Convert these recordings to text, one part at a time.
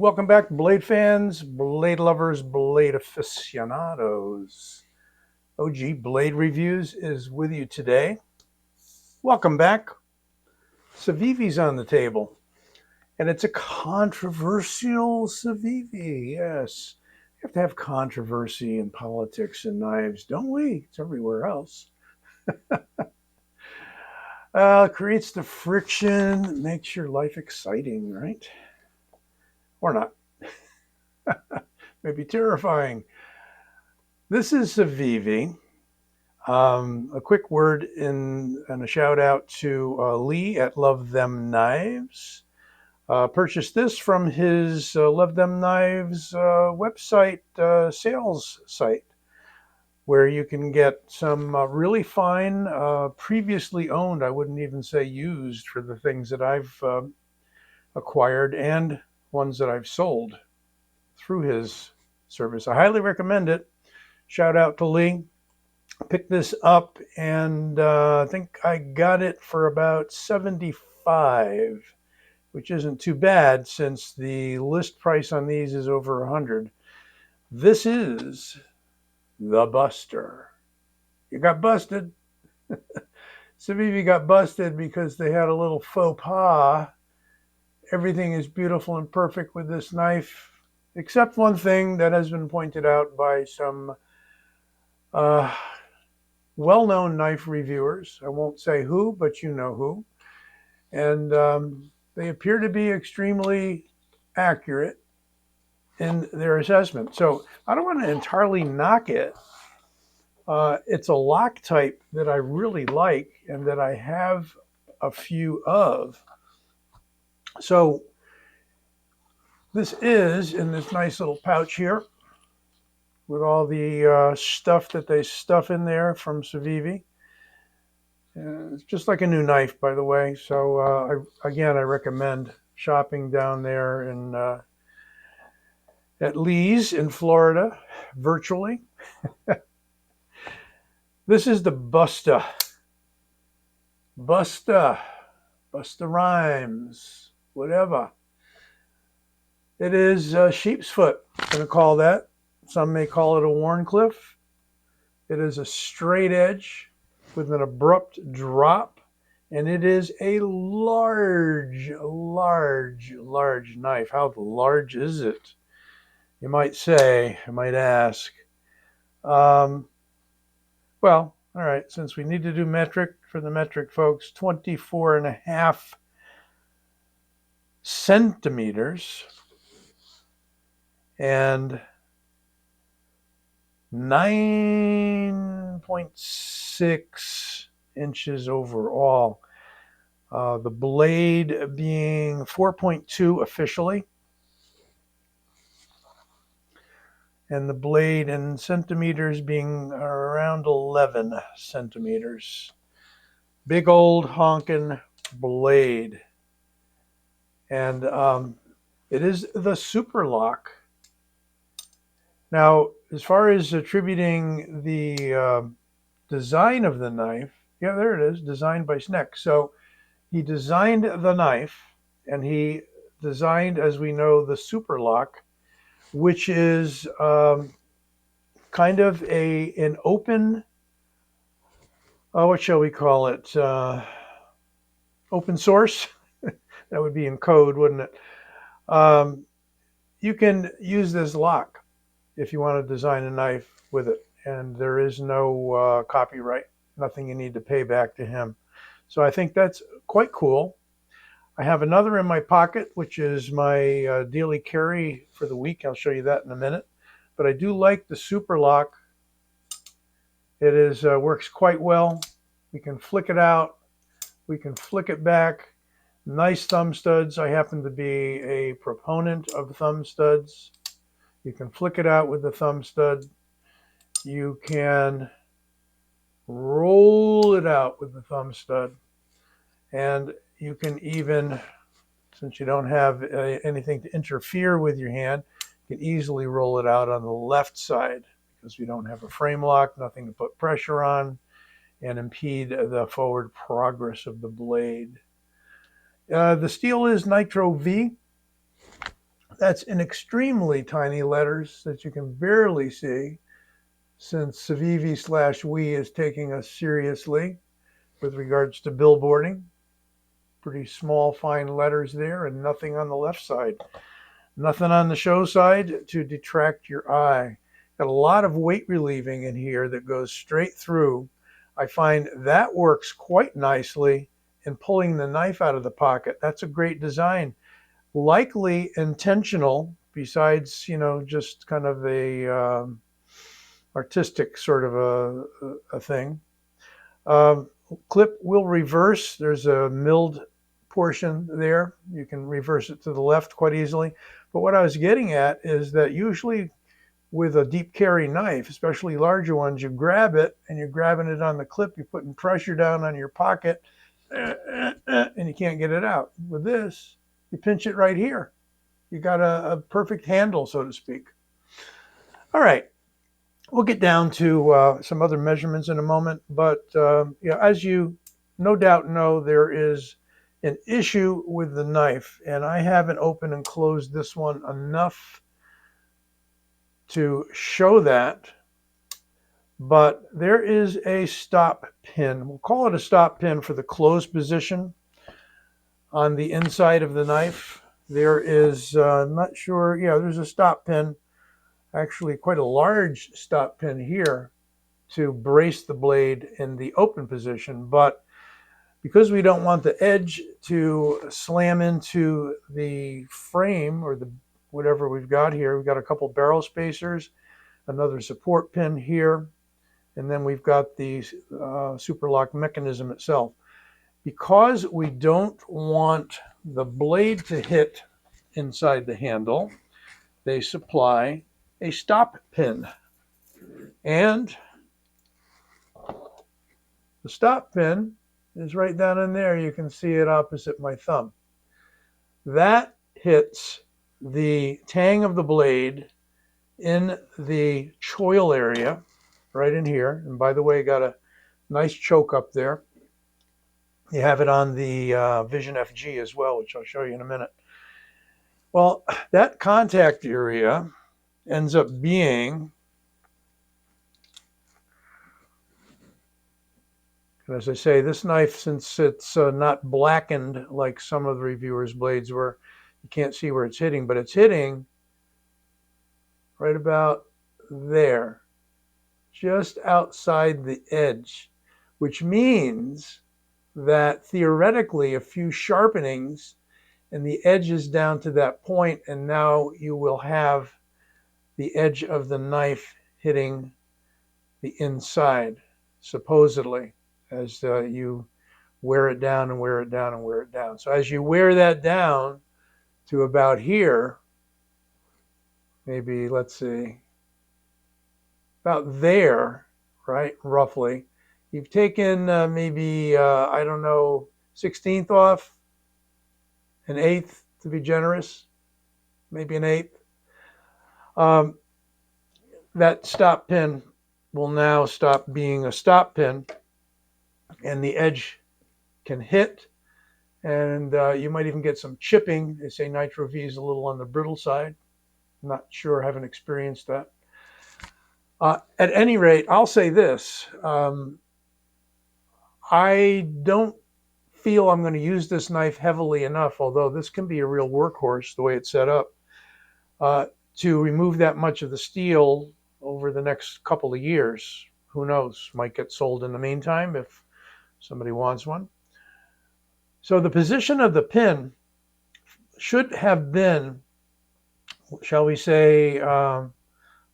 Welcome back, blade fans, blade lovers, blade aficionados. OG Blade Reviews is with you today. Welcome back. Civivi's on the table, and it's a controversial Civivi. Yes, we have to have controversy in politics and knives, don't we? It's everywhere else. Creates the friction, makes your life exciting, right? Or not. Maybe terrifying. This is Civivi. A quick word and a shout out to Lee at Love Them Knives. Purchased this from his Love Them Knives website sales site, where you can get some really fine, previously owned, I wouldn't even say used, for the things that I've acquired and ones that I've sold through his service. I highly recommend it. Shout out to Lee. Picked this up, and I think I got it for about 75, which isn't too bad since the list price on these is over 100. This is the Buster. You got busted. Civivi got busted because they had a little faux pas. Everything is beautiful and perfect with this knife, except one thing that has been pointed out by some well-known knife reviewers. I won't say who, but you know who. And they appear to be extremely accurate in their assessment. So I don't want to entirely knock it. It's a lock type that I really like and that I have a few of. So this is in this nice little pouch here with all the stuff that they stuff in there from Civivi. It's just like a new knife, by the way. So I recommend shopping down there at Lee's in Florida, virtually. This is the Busta. Busta Rhymes, whatever. It is Sheepsfoot, I'm going to call that. Some may call it a Wharncliffe. It is a straight edge with an abrupt drop, and it is a large knife. How large is it? You might say, I might ask. Well, all right, since we need to do metric for the metric folks, 24.5 centimeters and 9.6 inches overall. The blade being 4.2 officially, and the blade in centimeters being around 11 centimeters. Big old honkin' blade. And it is the Superlock. Now, as far as attributing the design of the knife, yeah, there it is, designed by Snex. So he designed the knife, and he designed, as we know, the Superlock, which is kind of an open, what shall we call it? Open source. That would be in code, wouldn't it? You can use this lock if you want to design a knife with it, and there is no copyright, nothing you need to pay back to him. So I think that's quite cool. I have another in my pocket, which is my daily carry for the week. I'll show you that in a minute. But I do like the Superlock. It is works quite well. We can flick it out. We can flick it back. Nice thumb studs. I happen to be a proponent of thumb studs. You can flick it out with the thumb stud. You can roll it out with the thumb stud. And you can even, since you don't have anything to interfere with your hand, you can easily roll it out on the left side because we don't have a frame lock, nothing to put pressure on and impede the forward progress of the blade. The steel is Nitro V. That's in extremely tiny letters that you can barely see, since Civivi/we is taking us seriously with regards to billboarding. Pretty small, fine letters there, and nothing on the left side. Nothing on the show side to detract your eye. Got a lot of weight relieving in here that goes straight through. I find that works quite nicely in pulling the knife out of the pocket. That's a great design. Likely intentional, besides, just kind of a artistic sort of a thing. Clip will reverse. There's a milled portion there. You can reverse it to the left quite easily. But what I was getting at is that usually with a deep carry knife, especially larger ones, you grab it and you're grabbing it on the clip, you're putting pressure down on your pocket, and you can't get it out. With this, you pinch it right here. You got a perfect handle, so to speak. All right. We'll get down to some other measurements in a moment, but as you no doubt know, there is an issue with the knife, and I haven't opened and closed this one enough to show that, but there is a stop pin. We'll call it a stop pin for the closed position on the inside of the knife. There is, I'm not sure, there's a stop pin. Actually quite a large stop pin here to brace the blade in the open position, but because we don't want the edge to slam into the frame or the whatever we've got here, we've got a couple barrel spacers, another support pin here, and then we've got the Superlock mechanism itself. Because we don't want the blade to hit inside the handle, they supply a stop pin, and the stop pin is right down in there. You can see it opposite my thumb. That hits the tang of the blade in the choil area right in here, and by the way, got a nice choke up there. You have it on the Vision FG as well, which I'll show you in a minute. Well, that contact area ends up being, as I say, this knife, since it's not blackened like some of the reviewers' blades were, you can't see where it's hitting, but it's hitting right about there, just outside the edge, which means that theoretically a few sharpenings and the edge is down to that point, and now you will have the edge of the knife hitting the inside, supposedly, as you wear it down and wear it down and wear it down. So as you wear that down to about here, maybe, let's see, about there, right, roughly, you've taken maybe, I don't know, 1/16 off, an 1/8 to be generous, maybe an 1/8. That stop pin will now stop being a stop pin, and the edge can hit, and you might even get some chipping. They say Nitro V is a little on the brittle side. I'm not sure, haven't experienced that. At any rate, I'll say this. I don't feel I'm going to use this knife heavily enough, although this can be a real workhorse the way it's set up, to remove that much of the steel over the next couple of years. Who knows? Might get sold in the meantime if somebody wants one. So the position of the pin should have been, shall we say,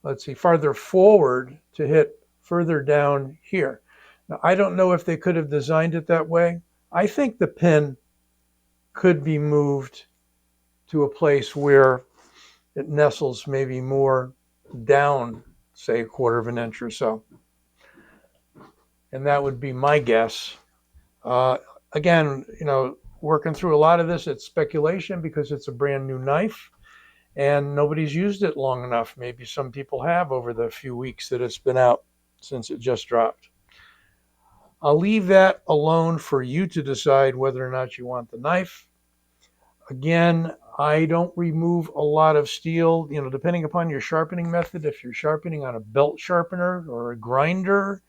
let's see, farther forward to hit further down here. Now, I don't know if they could have designed it that way. I think the pin could be moved to a place where it nestles maybe more down, say 1/4 of an inch or so. And that would be my guess. Again, working through a lot of this, it's speculation because it's a brand new knife and nobody's used it long enough. Maybe some people have over the few weeks that it's been out since it just dropped. I'll leave that alone for you to decide whether or not you want the knife. Again, I don't remove a lot of steel, depending upon your sharpening method. If you're sharpening on a belt sharpener or a grinder,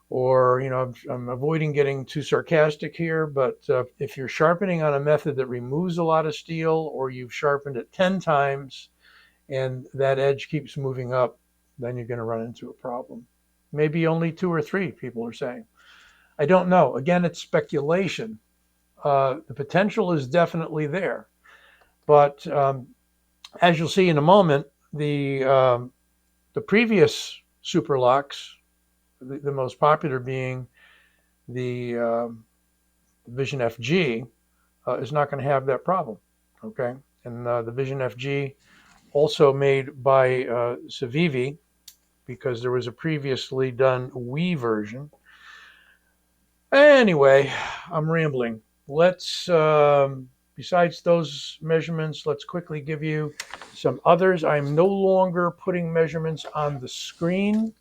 or, I'm avoiding getting too sarcastic here, but if you're sharpening on a method that removes a lot of steel, or you've sharpened it 10 times and that edge keeps moving up, then you're going to run into a problem. Maybe only 2 or 3, people are saying. I don't know. Again, it's speculation. The potential is definitely there. But as you'll see in a moment, the previous Superlocks, the most popular being the Vision FG, is not going to have that problem. Okay, and the Vision FG, also made by Civivi, because there was a previously done Wii version. Anyway, I'm rambling. Let's, besides those measurements, let's quickly give you some others. I'm no longer putting measurements on the screen,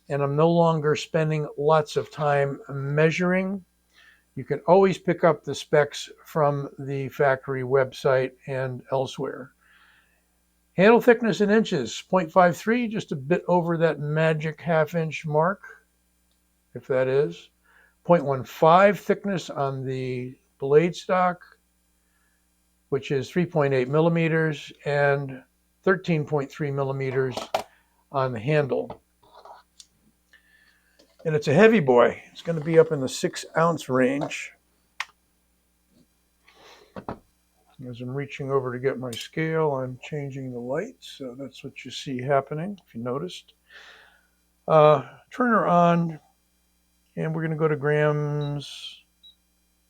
and I'm no longer spending lots of time measuring. You can always pick up the specs from the factory website and elsewhere. Handle thickness in inches, 0.53, just a bit over that magic half-inch mark, if that is. 0.15 thickness on the blade stock, which is 3.8 millimeters, and 13.3 millimeters on the handle. And it's a heavy boy. It's going to be up in the 6-ounce range. As I'm reaching over to get my scale, I'm changing the light, so that's what you see happening, if you noticed. Turner on, and we're going to go to grams.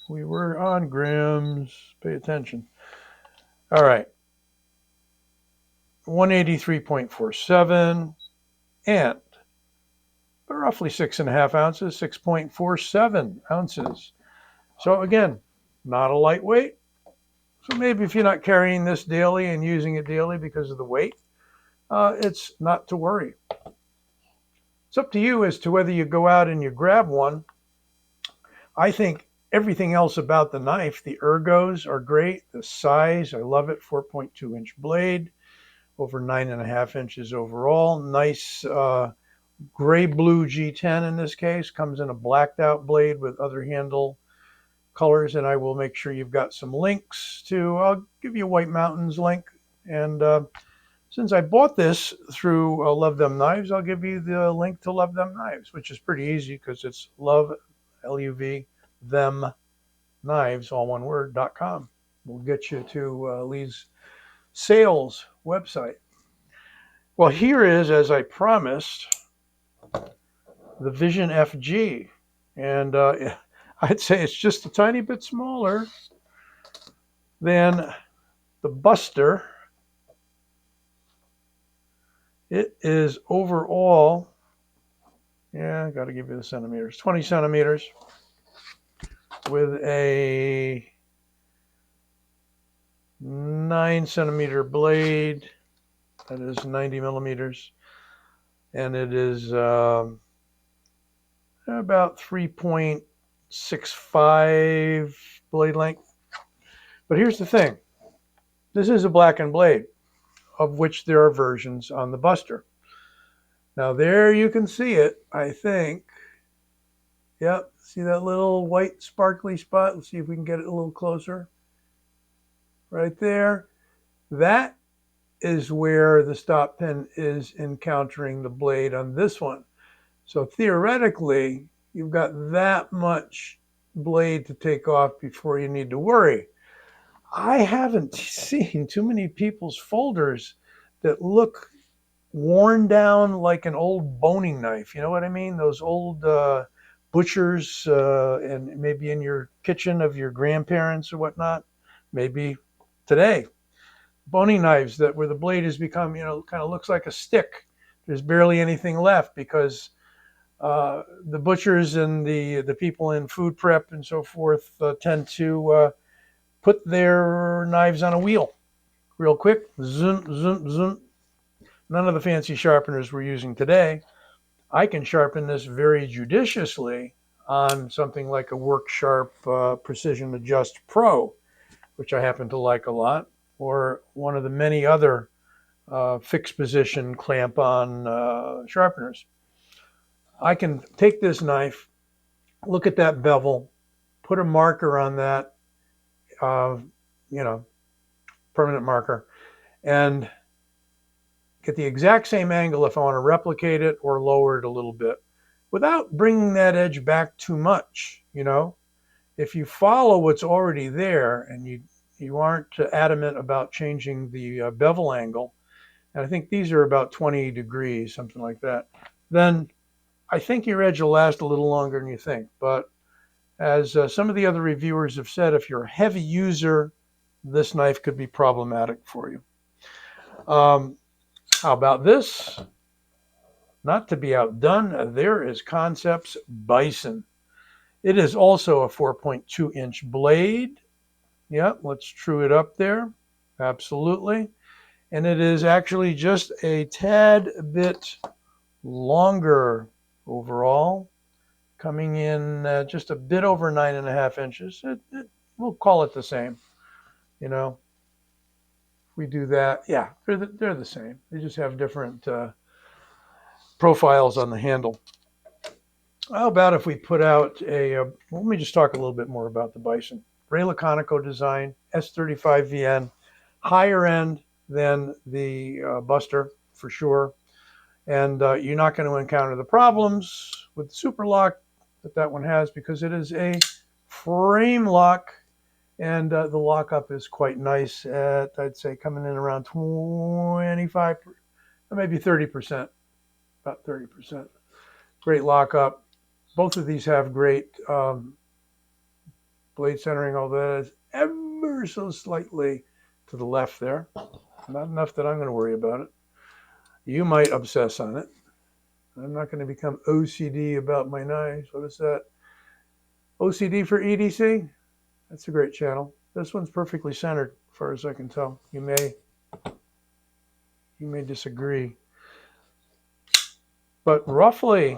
We were on grams. Pay attention. All right. 183.47, and roughly 6.5 ounces, 6.47 ounces. So again, not a lightweight. So maybe if you're not carrying this daily and using it daily because of the weight, it's not to worry. It's up to you as to whether you go out and you grab one. I think everything else about the knife, the ergos are great. The size, I love it. 4.2-inch blade, over 9.5 inches overall. Nice gray-blue G10 in this case. Comes in a blacked-out blade with other handle colors, and I will make sure you've got some links to, I'll give you a White Mountains link, and since I bought this through Love Them Knives, I'll give you the link to Love Them Knives, which is pretty easy because it's love, L-U-V, them knives, all one word, .com. We'll get you to Lee's sales website. Well, here is, as I promised, the Vision FG, and I'd say it's just a tiny bit smaller than the Buster. It is overall, I got to give you the centimeters, 20 centimeters with a 9-centimeter blade. That is 90 millimeters. And it is about 3.65 blade length. But here's the thing. This is a blackened blade, of which there are versions on the Buster. Now there you can see it, I think. Yep, see that little white sparkly spot? Let's see if we can get it a little closer. Right there. That is where the stop pin is encountering the blade on this one. So theoretically, you've got that much blade to take off before you need to worry. I haven't seen too many people's folders that look worn down like an old boning knife. You know what I mean? Those old butchers, and maybe in your kitchen of your grandparents or whatnot. Maybe today. Boning knives that where the blade has become, kind of looks like a stick. There's barely anything left because the butchers and the people in food prep and so forth tend to put their knives on a wheel real quick. Zoom, zoom, zoom. None of the fancy sharpeners we're using today. I can sharpen this very judiciously on something like a Work Sharp Precision Adjust Pro. which I happen to like a lot, or one of the many other fixed position clamp on sharpeners. I can take this knife, look at that bevel, put a marker on that, uh, you know, permanent marker, and get the exact same angle if I want to replicate it or lower it a little bit without bringing that edge back too much. If you follow what's already there and you aren't adamant about changing the bevel angle, and I think these are about 20 degrees, something like that, then I think your edge will last a little longer than you think. But as some of the other reviewers have said, if you're a heavy user, this knife could be problematic for you. How about this? Not to be outdone, there is Concepts Bison. It is also a 4.2-inch blade. Yeah, let's true it up there. Absolutely. And it is actually just a tad bit longer overall, coming in just a bit over 9.5 inches. We'll call it the same. We do that. Yeah, they're the same. They just have different profiles on the handle. How about if we put out let me just talk a little bit more about the Bison. Ray Laconico design, S35VN, higher end than the Buster for sure. And you're not going to encounter the problems with the Superlock that one has, because it is a frame lock, and the lockup is quite nice at, I'd say, coming in around 25, or maybe 30%, about 30%. Great lockup. Both of these have great blade centering, although that is ever so slightly to the left there. Not enough that I'm going to worry about it. You might obsess on it. I'm not going to become OCD about my knives. What is that? OCD for EDC? That's a great channel. This one's perfectly centered, as far as I can tell. You may disagree. But roughly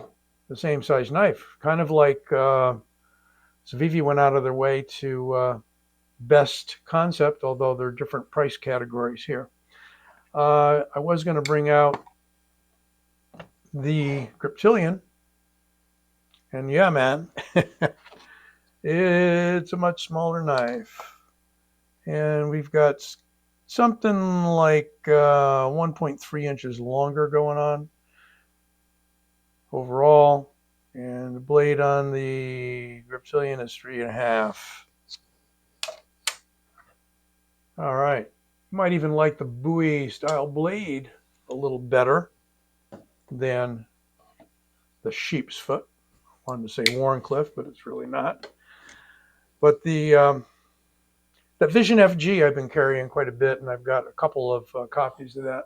the same size knife. Kind of like Civivi went out of their way to best concept, although there are different price categories here. I was going to bring out the Griptilian, and yeah, man, it's a much smaller knife, and we've got something like 1.3 inches longer going on overall, and the blade on the Griptilian is 3.5. All right, you might even like the Bowie style blade a little better than the Sheepsfoot. I wanted to say Warncliffe, but it's really not. But the Vision FG I've been carrying quite a bit, and I've got a couple of copies of that.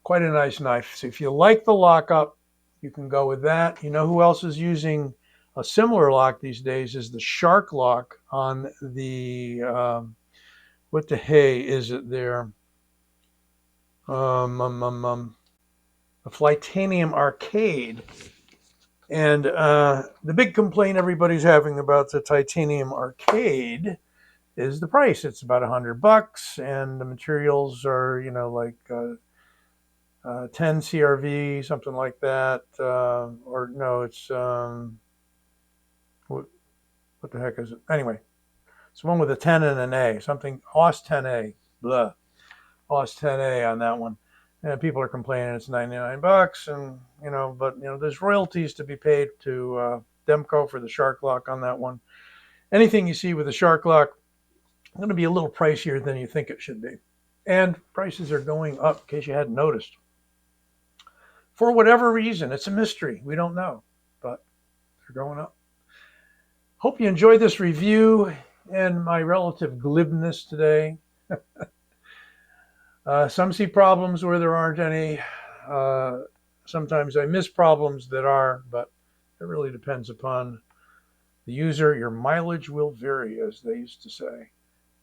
Quite a nice knife. So if you like the lockup, you can go with that. You know who else is using a similar lock these days is the Shark lock on the, what the hey is it there? The Flytanium Arcade. And the big complaint everybody's having about the Titanium Arcade is the price. It's about $100, and the materials are, like 10 CRV, something like that. Or no, it's what the heck is it? Anyway, it's one with a 10 and an A, something OS 10A, blah, OS 10A on that one. And people are complaining it's $99, and but there's royalties to be paid to Demco for the Shark lock on that one. Anything you see with a Shark lock is going to be a little pricier than you think it should be, and prices are going up. In case you hadn't noticed, for whatever reason, it's a mystery. We don't know, but they're going up. Hope you enjoyed this review and my relative glibness today. Some see problems where there aren't any. Sometimes I miss problems that are, but it really depends upon the user. Your mileage will vary, as they used to say.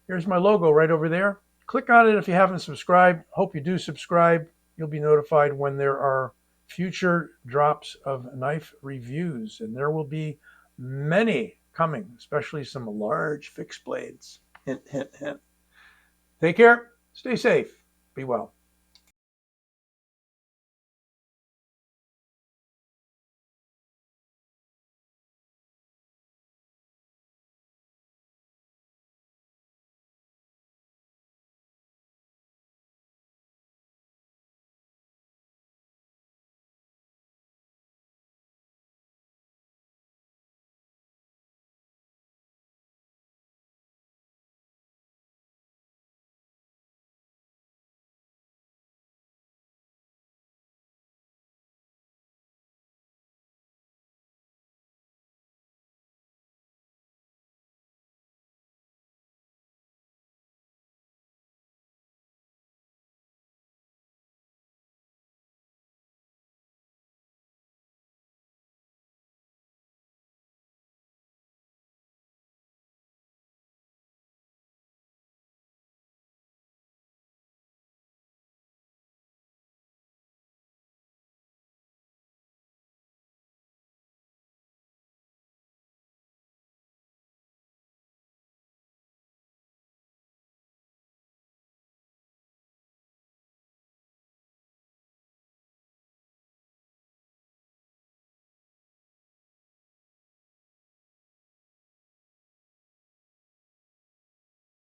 Here's my logo right over there. Click on it if you haven't subscribed. Hope you do subscribe. You'll be notified when there are future drops of knife reviews, and there will be many coming, especially some large fixed blades. Hint, hint, hint. Take care. Stay safe. Be well.